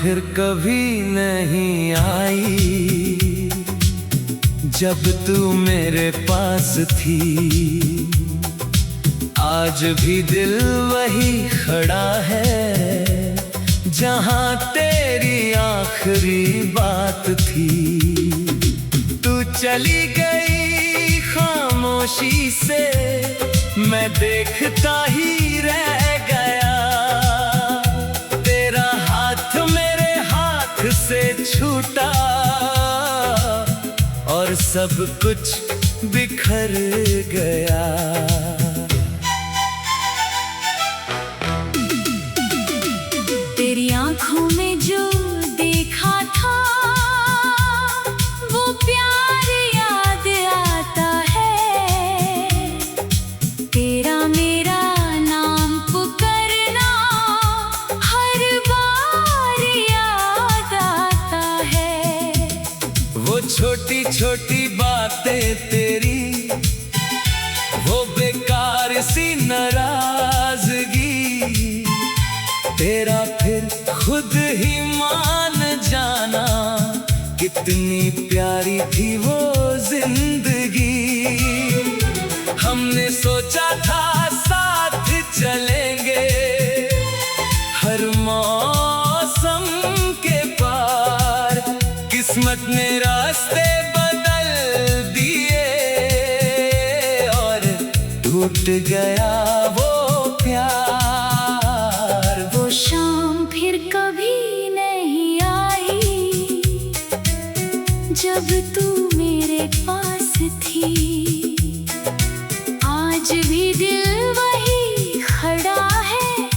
फिर कभी नहीं आई जब तू मेरे पास थी। आज भी दिल वही खड़ा है जहां तेरी आखिरी बात थी। तू चली गई खामोशी से, मैं देखता ही रह गया। तेरा हाथ मेरे हाथ से छूटा और सब कुछ बिखर गया। तेरी आंखों में जो देखा था वो प्यार याद आता है। तेरा मेरा नाम पुकारना हर बार याद आता है। वो छोटी छोटी बातें तेरी, वो बेकार सी नाराजगी, तेरा फिर खुद ही मान जाना कितनी प्यारी थी वो जिंदगी। हमने सोचा था साथ चलेंगे हर मौसम के पार, किस्मत ने रास्ते बदल दिए और टूट गया वो प्यार। वो शाम फिर कभी नहीं आई जब तू मेरे पास थी। आज भी दिल वही खड़ा है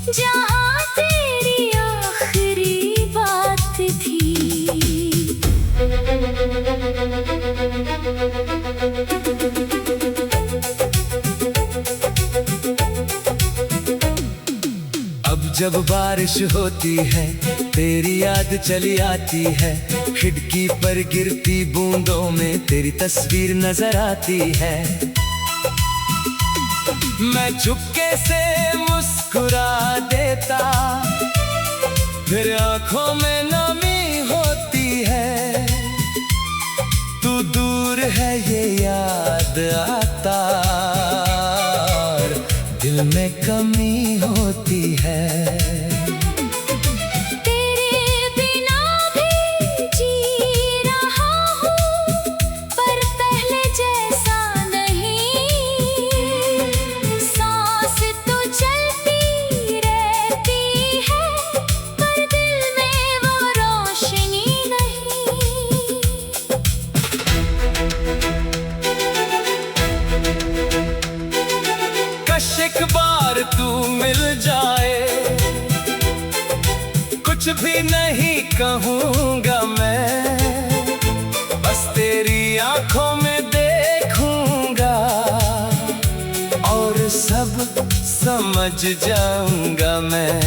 जहां तेरी आखिरी बात थी। अब जब बारिश होती है तेरी याद चली आती है। खिड़की पर गिरती बूंदों में तेरी तस्वीर नजर आती है। मैं चुपके से मुस्कुरा देता, फिर आंखों में नमी होती है। तू दूर है ये याद आता, दिल में कमी होती है। तेरे बिना भी जी रहा हूँ पर पहले जैसा नहीं। सांस तो चलती रहती है पर दिल में वो रोशनी नहीं। कश एक बार तू मिल जाए, कुछ भी नहीं कहूँगा मैं, बस तेरी आंखों में देखूँगा और सब समझ जाऊँगा मैं।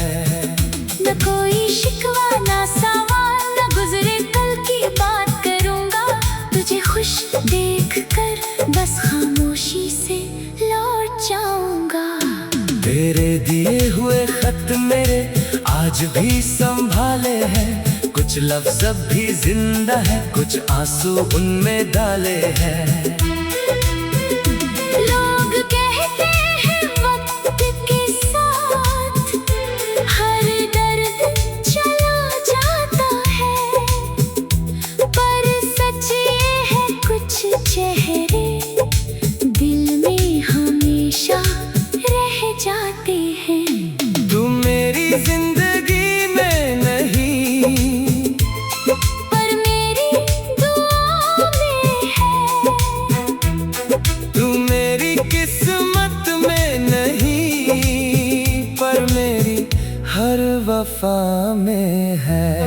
न कोई शिकवा ना सवाल, न गुजरे कल की बात करूँगा। तुझे खुश देख कर बस खामोशी से लौट जाऊँगा। तेरे दिए हुए खत मेरे आज भी संभाले हैं। कुछ लफ्ज़ अब भी जिंदा है, कुछ आंसू उनमें डाले हैं। लोग कहते हैं वक्त के साथ हर दर्द चला जाता है, पर सच ये है कुछ चेहरे दिल में हमेशा रह जाते हैं। तू मेरी जिंदगी में नहीं पर मेरी दुआ में है। तू मेरी किस्मत में नहीं पर मेरी हर वफा में है।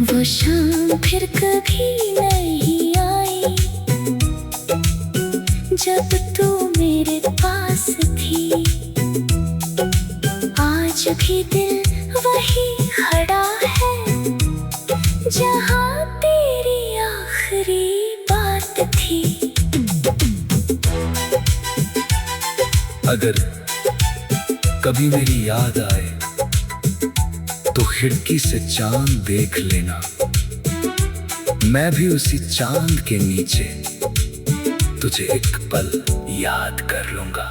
वो शाम फिर कभी नहीं आई जब तू मेरे पास थी। आज भी दिल वही खड़ा है जहां तेरी आखिरी बात थी। अगर कभी मेरी याद आए तो खिड़की से चांद देख लेना, मैं भी उसी चांद के नीचे तुझे एक पल याद कर लूंगा।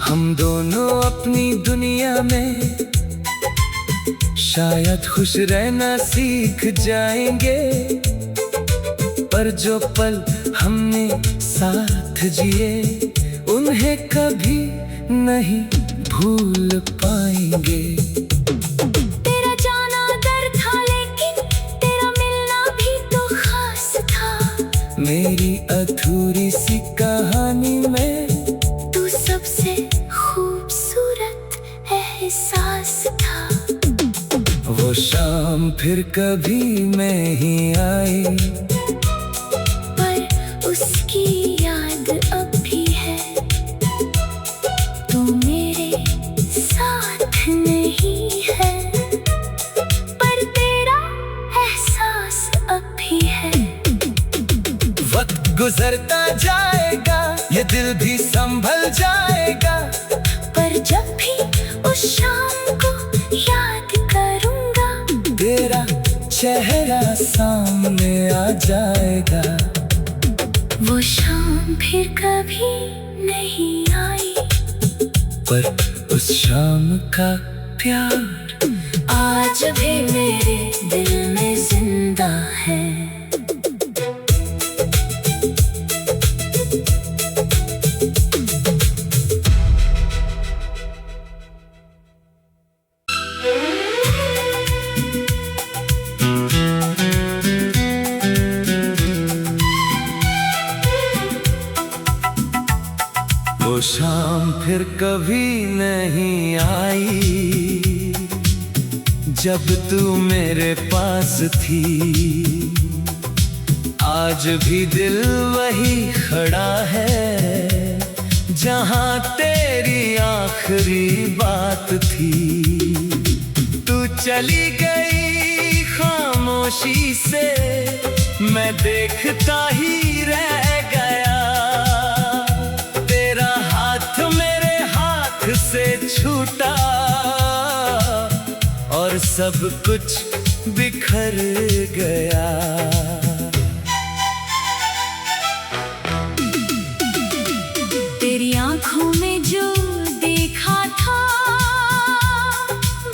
हम दोनों अपनी दुनिया में शायद खुश रहना सीख जाएंगे, पर जो पल हमने साथ जिए उन्हें कभी नहीं भूल पाएंगे। तेरा जाना दर्द था लेकिन तेरा मिलना भी तो खास था। मेरी अधूरी सी कहानी में तू सबसे खूबसूरत एहसास था। वो शाम फिर कभी नहीं आई, पर उसकी याद अब भी है। तू मेरे साथ नहीं है, पर तेरा एहसास अब भी है। वक्त गुजरता जाएगा, ये दिल भी संभल जाएगा, पर जब भी उस शाम को याद करूंगा, तेरा चेहरा सामने आ जाएगा। वो शाम फिर कभी नहीं आई, पर उस शाम का प्यार आज भी मेरे दिल में जिंदा है। वो शाम फिर कभी नहीं आई, जब तू मेरे पास थी। आज भी दिल वही खड़ा है, जहां तेरी आखिरी बात थी। तू चली गई खामोशी से, मैं देखता ही रह गया। से छूटा और सब कुछ बिखर गया। तेरी आंखों में जो देखा था,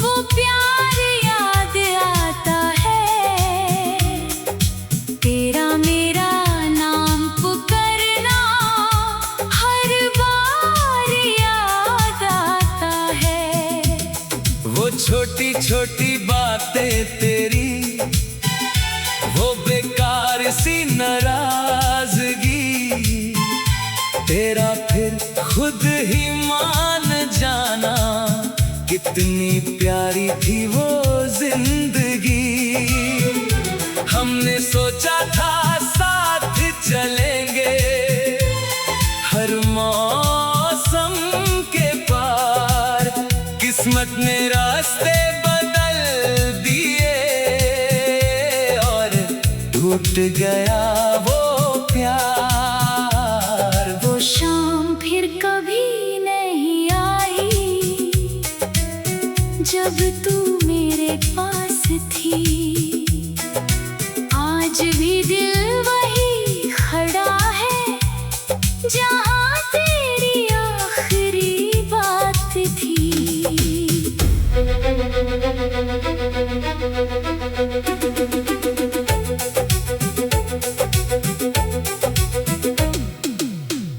वो प्यार याद आता है। तेरा मेरा नाम पुकारना हर बार याद आता है। वो छोटी छोटी बातें तेरी, वो बेकार सी नाराजगी, तेरा फिर खुद ही मान जाना, कितनी प्यारी थी वो जिंदगी। हमने सोचा था साथ चलेंगे, हर मौसम के पार। किस्मत ने रास्ते बदल दिए और टूट गया वो प्यार। वो शाम फिर कभी नहीं आई, जब तू मेरे पास थी। आज भी दिल वही खड़ा है, जहां तेरी आखिरी बात थी।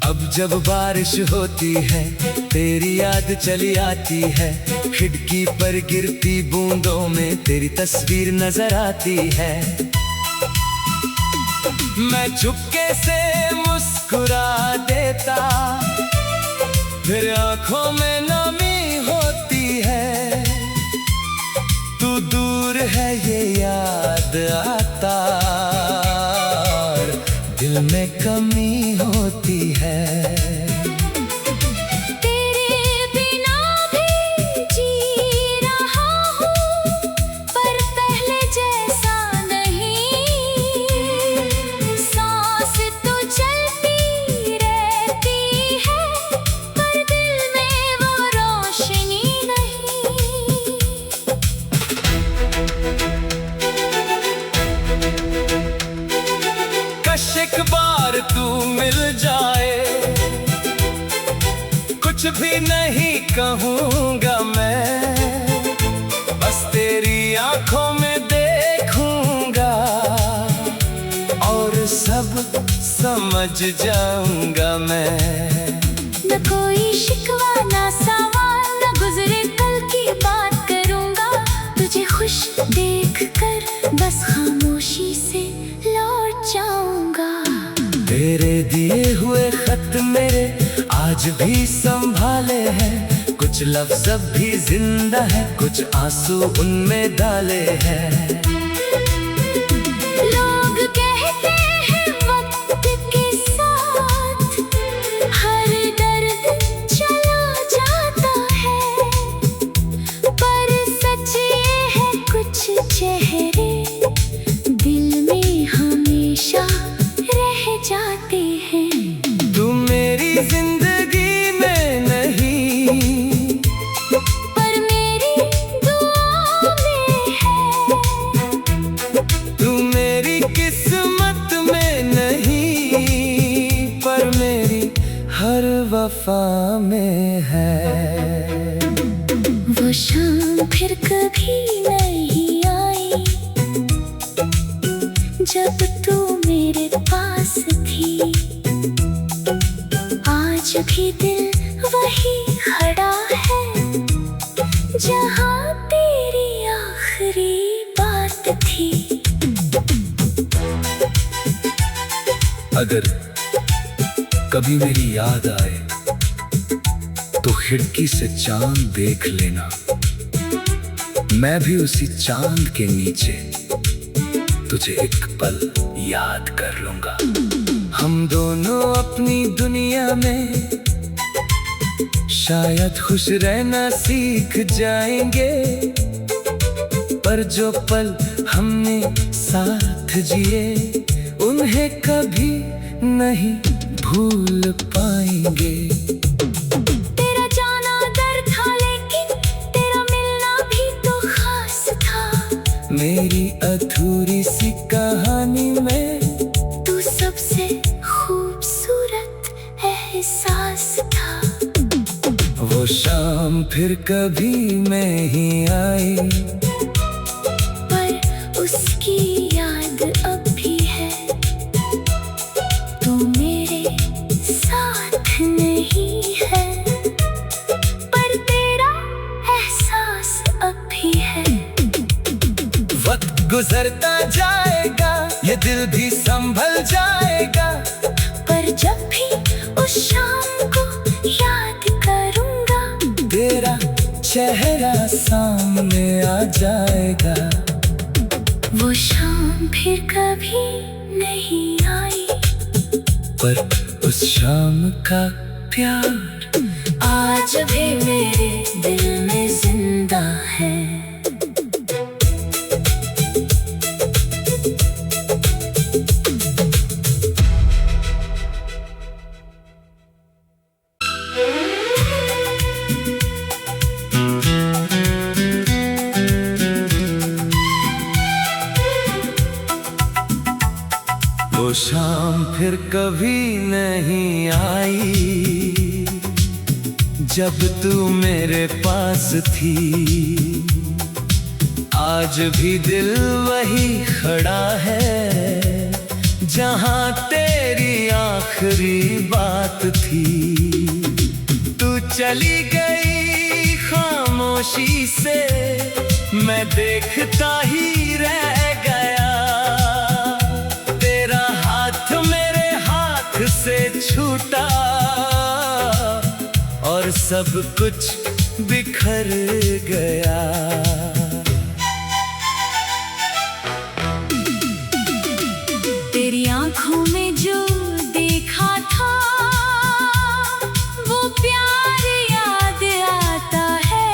अब जब बारिश होती है, तेरी याद चली आती है। खिड़की पर गिरती बूंदों में तेरी तस्वीर नजर आती है। मैं चुपके से मुस्कुरा देता, फिर आंखों में नमी होती है। तू दूर है ये याद आता, और दिल में कमी होती है। मिल जाए। कुछ भी नहीं कहूँगा मैं, बस तेरी आंखों में देखूँगा और सब समझ जाऊँगा मैं। न कोई शिकवा ना सवाल, न गुजरे कल की बात करूँगा। तुझे खुश देख कर बस खामोशी से लौट जाऊँगा। तेरे दिए हुए खत मेरे आज भी संभाले हैं। कुछ लफ्ज़ अब भी जिंदा है, कुछ आंसू उनमें डाले हैं। लोग कहते हैं वक्त के साथ हर दर्द चला जाता है, पर सच ये है कुछ चेहरे दिल में हमेशा रह जाते हैं। तू मेरी जिंदगी में नहीं, पर मेरी दुआ में है। तू मेरी किस्मत में नहीं, पर मेरी हर वफा में है। वो शाम फिर कभी नहीं आई जब तू मेरे पास थी। आज भी दिल वही खड़ा है जहाँ तेरी आखिरी बात थी। अगर कभी मेरी याद आए तो खिड़की से चांद देख लेना, मैं भी उसी चांद के नीचे तुझे एक पल याद कर लूंगा। हम दोनों अपनी दुनिया में शायद खुश रहना सीख जाएंगे, पर जो पल हमने साथ जिए उन्हें कभी नहीं भूल पाएंगे। तेरा जाना दर था लेकिन तेरा मिलना भी तो खास था। मेरी अधूरी सी कहानी में तू सबसे खूबसूरत एहसास था। वो शाम फिर कभी नहीं आई, पर उसकी याद अब भी है। तू मेरे साथ नहीं है, पर तेरा एहसास अब भी है। वक्त गुजरता जाएगा, ये दिल भी संभल जाएगा, पर जब भी उस शाम को याद करूँगा, तेरा चेहरा सामने आ जाएगा। वो शाम फिर कभी नहीं आई, पर उस शाम का प्यार आज भी मेरे दिल में जिंदा है। वो शाम फिर कभी नहीं आई जब तू मेरे पास थी। आज भी दिल वही खड़ा है जहाँ तेरी आखिरी बात थी। तू चली गई खामोशी से, मैं देखता ही रह गया। तेरा हाथ मेरे हाथ से छूटा और सब कुछ बिखर गया। तेरी आंखों में जो देखा था वो प्यार याद आता है।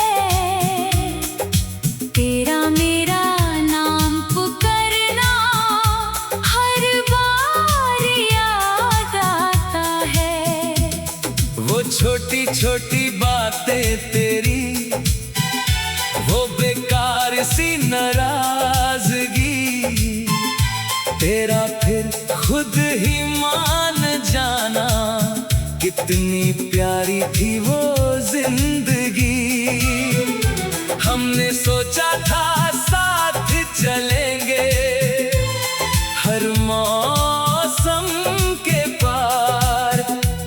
तेरा मेरा नाम पुकारना हर बार याद आता है। वो छोटी छोटी बातें तेरी, वो बेकार सी नाराजगी, तेरा फिर खुद ही मान जाना कितनी प्यारी थी वो जिंदगी। हमने सोचा था साथ चलेंगे हर मौसम के पार,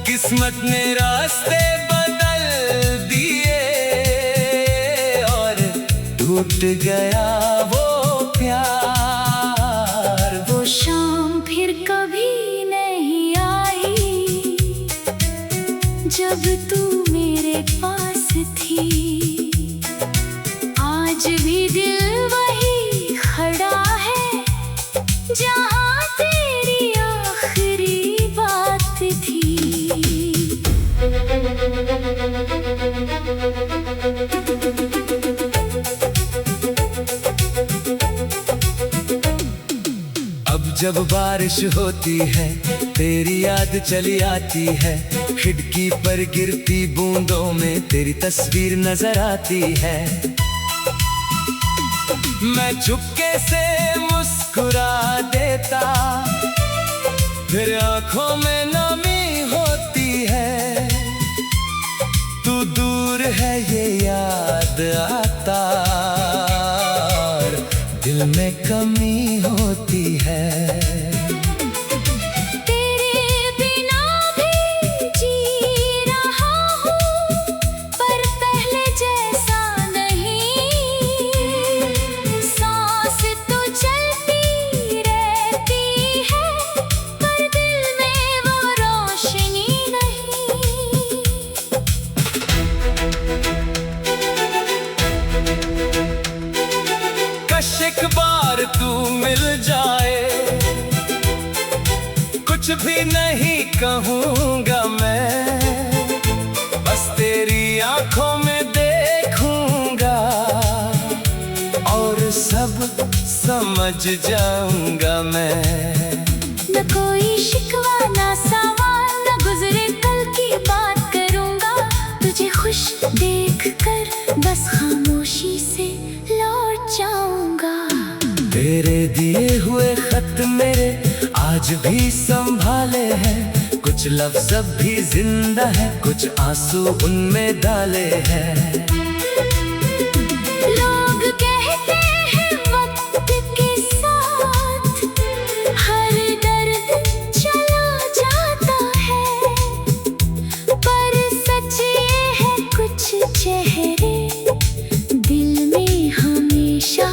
किस्मत ने रास्ते बदल दिए और टूट गया वो प्यार। वो शाम फिर कभी नहीं आई जब तू मेरे पास थी। आज भी दिल वही खड़ा है जहाँ तेरी आखिरी बात थी। अब जब बारिश होती है तेरी याद चली आती है, खिड़की पर गिरती बूंदों में तेरी तस्वीर नजर आती है। मैं चुपके से मुस्कुरा देता, फिर आंखों में नमी होती है। तू दूर है ये याद आता, दिल में कमी होती है। तेरे बिना भी जी रहा हूँ पर पहले जैसा नहीं। सांस तो चलती रहती है पर दिल में वो रोशनी नहीं। कश एक बार तू मिल जाए, कुछ भी नहीं कहूँगा मैं, बस तेरी आंखों में देखूँगा और सब समझ जाऊँगा मैं। न कोई शिकवा ना सवाल, न गुजरे कल की बात करूँगा। तुझे खुश देख कर बस खामोशी से लौट जाऊँगा। तेरे दिए हुए खत मेरे आज भी संभाले हैं, कुछ लफ्ज़ अब भी जिंदा है, कुछ आंसू उनमें डाले हैं। लोग कहते हैं वक्त के साथ हर दर्द चला जाता है, पर सच ये है कुछ चेहरे दिल में हमेशा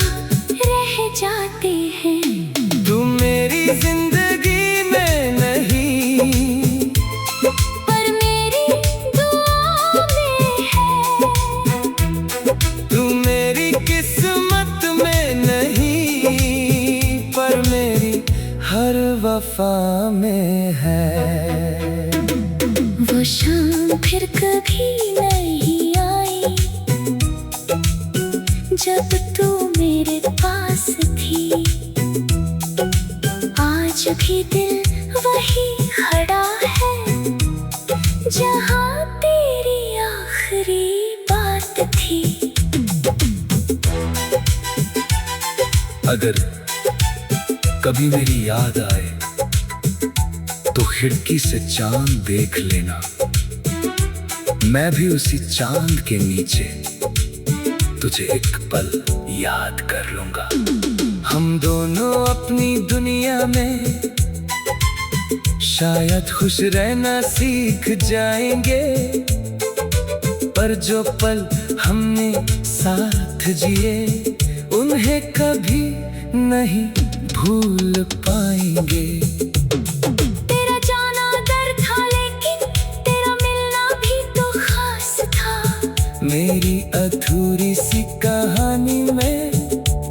रह जाते हैं। तू मेरी जिंदगी में नहीं पर मेरी दुआ में है। तू मेरी किस्मत में नहीं पर मेरी हर वफा में है। वो शाम फिर कभी नहीं आई जब तू मेरे पास थी। आज भी दिल वही खड़ा है जहाँ तेरी आखिरी बात थी। अगर कभी मेरी याद आए तो खिड़की से चांद देख लेना, मैं भी उसी चांद के नीचे तुझे एक पल याद कर लूंगा। हम दोनों अपनी दुनिया में शायद खुश रहना सीख जाएंगे, पर जो पल हमने साथ जिए उन्हें कभी नहीं भूल पाएंगे। तेरा जाना दर था लेकिन तेरा मिलना भी तो खास था। मेरी अधूरी सी कहानी में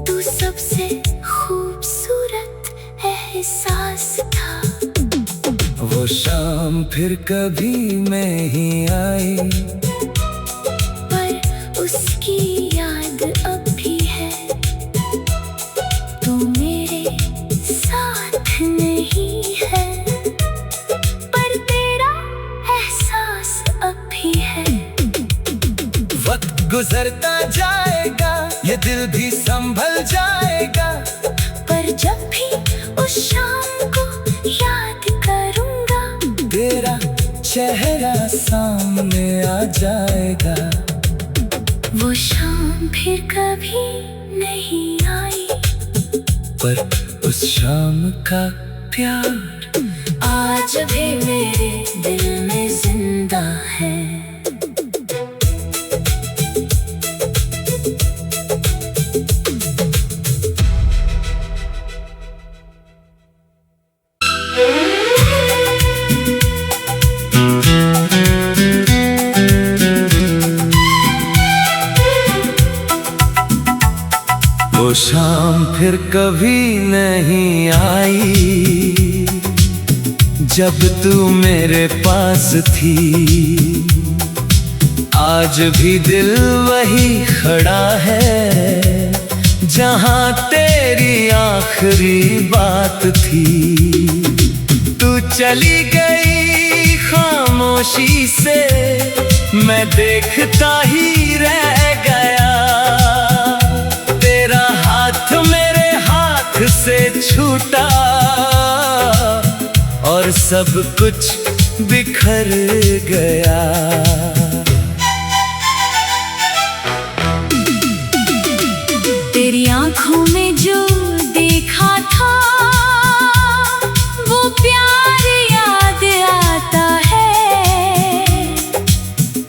तू सबसे खूबसूरत एहसास था। वो शाम फिर कभी नहीं आई पर उसकी याद अब भी है। तू मेरे साथ नहीं है पर तेरा एहसास अब भी है। वक्त गुजरता जाएगा ये दिल भी संभल जाएगा, पर जब भी उस शाम को याद करूंगा चेहरा सामने आ जाएगा। वो शाम फिर कभी नहीं आई, पर उस शाम का प्यार आज भी मेरे दिल में जिंदा है। वो शाम फिर कभी नहीं आई, जब तू मेरे पास थी। आज भी दिल वही खड़ा है, जहां तेरी आखिरी बात थी। तू चली गई खामोशी से, मैं देखता ही रह गया। तेरा हाथ मेरे हाथ से छूटा और सब कुछ बिखर गया। तेरी आंखों में जो देखा था, वो प्यार याद आता है।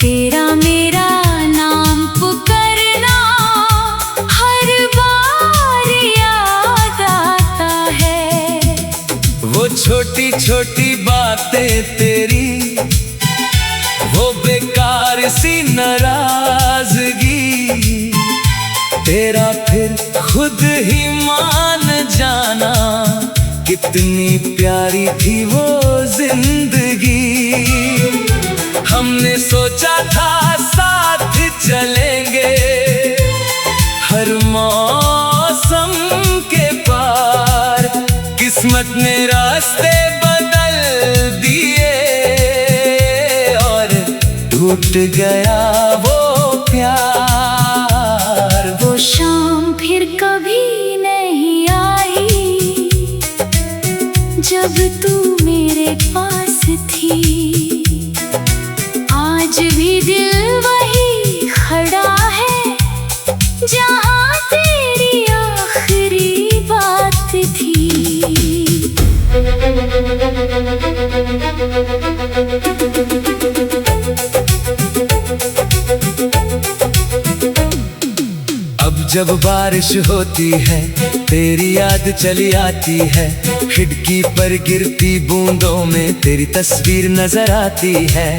तेरा मेरा नाम पुकारना हर बार याद आता है। वो छोटी छोटी बातें तेरी, वो बेकार सी नाराजगी, तेरा फिर खुद ही मान जाना। कितनी प्यारी थी वो जिंदगी। हमने सोचा था साथ चलेंगे, हर मौसम के पार। किस्मत ने रास्ते बदल दिए और टूट गया वो प्यार। वो शाम फिर कभी नहीं आई, जब तू मेरे पास थी। आज भी दिल वही खड़ा है, जहां तेरी आखिरी बात थी। अब जब बारिश होती है, तेरी याद चली आती है। खिड़की पर गिरती बूंदों में तेरी तस्वीर नजर आती है।